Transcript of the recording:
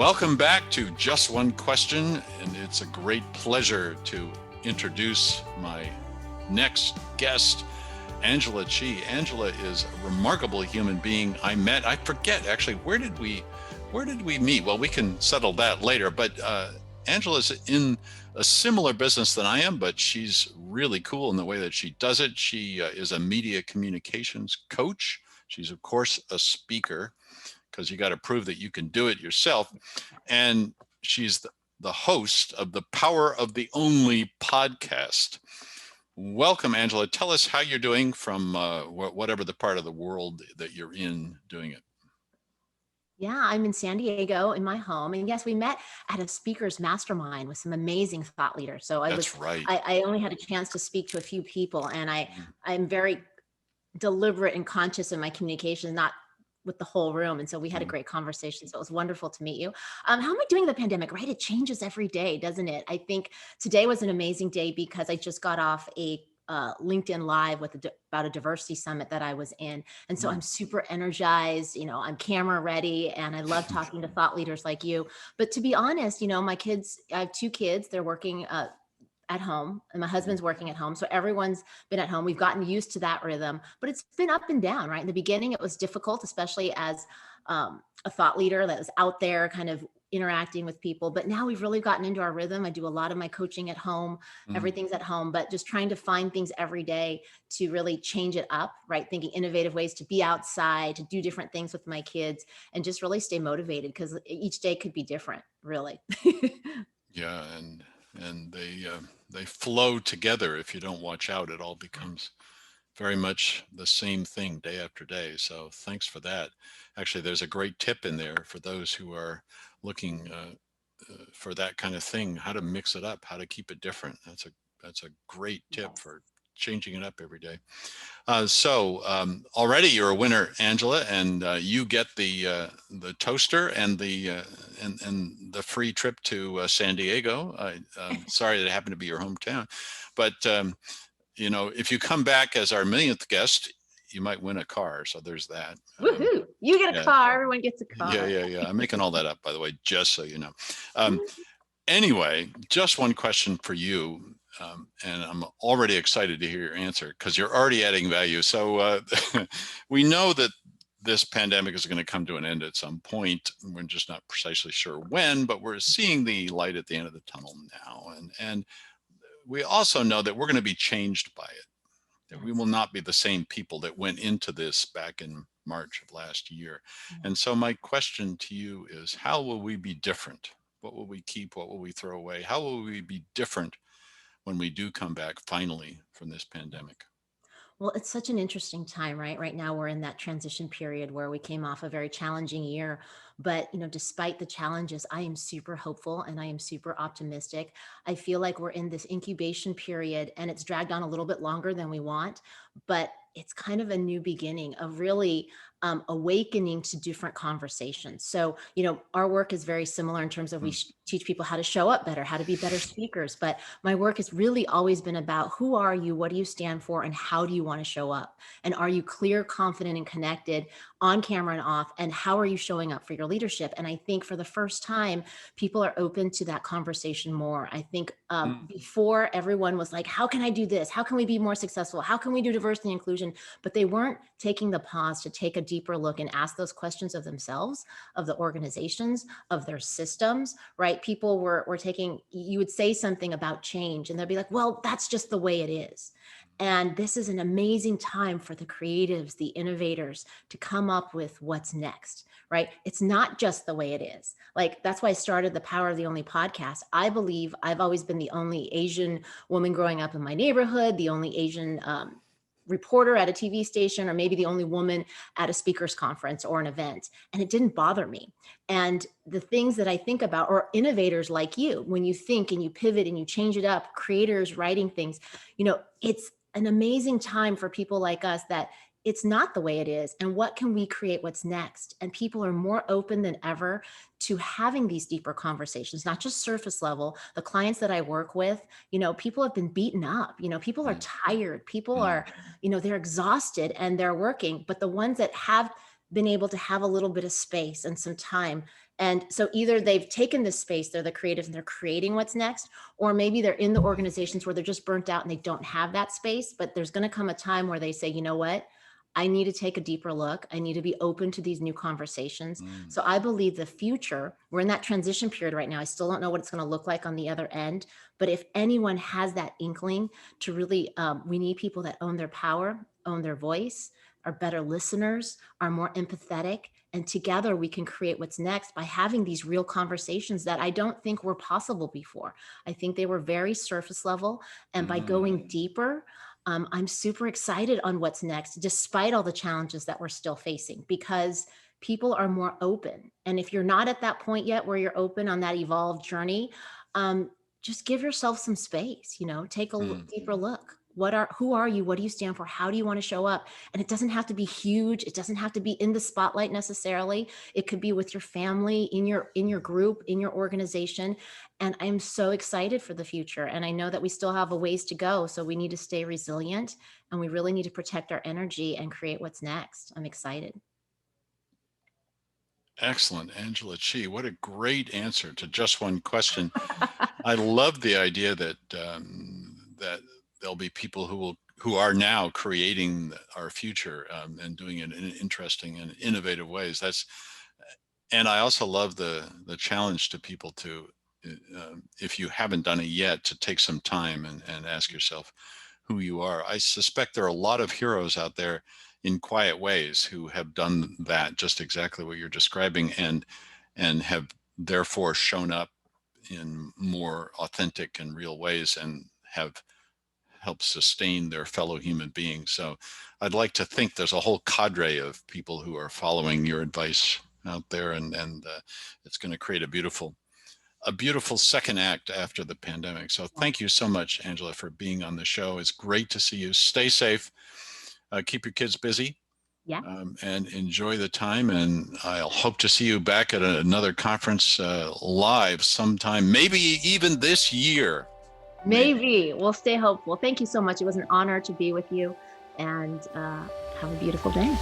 Welcome back to Just One Question, and it's a great pleasure to introduce my next guest, Angela Chee. Angela is a remarkable human being I met. I forget actually, where did we meet? Well, we can settle that later, but Angela's in a similar business than I am, but she's really cool in the way that she does it. She is a media communications coach. She's, of course, a speaker, because you got to prove that you can do it yourself. And she's the host of the Power of the Only podcast. Welcome, Angela. Tell us how you're doing from whatever the part of the world that you're in doing it. Yeah, I'm in San Diego in my home. And yes, we met at a speaker's mastermind with some amazing thought leaders. So That's right. I only had a chance to speak to a few people, and I'm very deliberate and conscious in my communication, not with the whole room. And so we had a great conversation. So it was wonderful to meet you. How am I doing in the pandemic, right? It changes every day, doesn't it? I think today was an amazing day because I just got off a LinkedIn Live with about a diversity summit that I was in. And so I'm super energized, I'm camera ready, and I love talking to thought leaders like you. But to be honest, my kids, I have two kids, they're working at home, and my husband's working at home. So everyone's been at home. We've gotten used to that rhythm, but it's been up and down, right? In the beginning, it was difficult, especially as a thought leader that was out there kind of interacting with people. But now we've really gotten into our rhythm. I do a lot of my coaching at home, everything's at home, but just trying to find things every day to really change it up, right? Thinking innovative ways to be outside, to do different things with my kids, and just really stay motivated, because each day could be different, really. Yeah, and they flow together. If you don't watch out, it all becomes very much the same thing day after day. So thanks for that. Actually, there's a great tip in there for those who are looking for that kind of thing, how to mix it up, how to keep it different. That's a great tip for changing it up every day. So already you're a winner, Angela, and you get the toaster and the free trip to San Diego. Sorry that it happened to be your hometown, but if you come back as our millionth guest, you might win a car. So there's that. Woohoo! You get a car. Everyone gets a car. Yeah. I'm making all that up, by the way, just so you know. Anyway, just one question for you. And I'm already excited to hear your answer, because you're already adding value. So we know that this pandemic is going to come to an end at some point. We're just not precisely sure when, but we're seeing the light at the end of the tunnel now. And we also know that we're going to be changed by it, that we will not be the same people that went into this back in March of last year. And so my question to you is, how will we be different? What will we keep? What will we throw away? How will we be different when we do come back finally from this pandemic? Well, it's such an interesting time, right? Right now, we're in that transition period where we came off a very challenging year. But, despite the challenges, I am super hopeful and I am super optimistic. I feel like we're in this incubation period, and it's dragged on a little bit longer than we want, but it's kind of a new beginning of really awakening to different conversations. So, our work is very similar in terms of we teach people how to show up better, how to be better speakers. But my work has really always been about, who are you, what do you stand for, and how do you want to show up? And are you clear, confident, and connected on camera and off? And how are you showing up for your leadership? And I think for the first time, people are open to that conversation more. I think before, everyone was like, how can I do this? How can we be more successful? How can we do diversity and inclusion? But they weren't taking the pause to take a deeper look and ask those questions of themselves, of the organizations, of their systems, right? People were taking, you would say something about change and they'll be like, well, that's just the way it is. And this is an amazing time for the creatives, the innovators, to come up with what's next, right? It's not just the way it is. Like, that's why I started the Power of the Only podcast. I believe I've always been the only Asian woman growing up in my neighborhood, the only Asian reporter at a TV station, or maybe the only woman at a speakers conference or an event. And it didn't bother me. And the things that I think about, or innovators like you, when you think and you pivot and you change it up, creators writing things, it's an amazing time for people like us that it's not the way it is. And what can we create? What's next? And people are more open than ever to having these deeper conversations, not just surface level. The clients that I work with, people have been beaten up, people are tired, people are, they're exhausted and they're working, but the ones that have been able to have a little bit of space and some time. And so either they've taken this space, they're the creatives and they're creating what's next, or maybe they're in the organizations where they're just burnt out and they don't have that space. But there's going to come a time where they say, you know what? I need to take a deeper look. I need to be open to these new conversations. Mm, So I believe the future, we're in that transition period right now. I still don't know what it's going to look like on the other end. But if anyone has that inkling to really, we need people that own their power, own their voice, are better listeners, are more empathetic. And together we can create what's next by having these real conversations that I don't think were possible before. I think they were very surface level. And by going mm, deeper, I'm super excited on what's next, despite all the challenges that we're still facing, because people are more open. And if you're not at that point yet where you're open on that evolved journey, just give yourself some space, take a mm. deeper look. Who are you? What do you stand for? How do you want to show up? And it doesn't have to be huge. It doesn't have to be in the spotlight necessarily. It could be with your family, in your group, in your organization. And I'm so excited for the future. And I know that we still have a ways to go. So we need to stay resilient and we really need to protect our energy and create what's next. I'm excited. Excellent, Angela Chee. What a great answer to just one question. I love the idea that there'll be people who are now creating our future, and doing it in interesting and innovative ways. And I also love the challenge to people to, if you haven't done it yet, to take some time and ask yourself who you are. I suspect there are a lot of heroes out there in quiet ways who have done that, just exactly what you're describing, and have therefore shown up in more authentic and real ways and have helped sustain their fellow human beings. So I'd like to think there's a whole cadre of people who are following your advice out there, and it's going to create a beautiful second act after the pandemic. So thank you so much, Angela, for being on the show. It's great to see you. Stay safe. Keep your kids busy, Yeah. and enjoy the time. And I'll hope to see you back at another conference, live sometime, maybe even this year. Maybe. Maybe we'll stay hopeful. Thank you so much. It was an honor to be with you and have a beautiful day.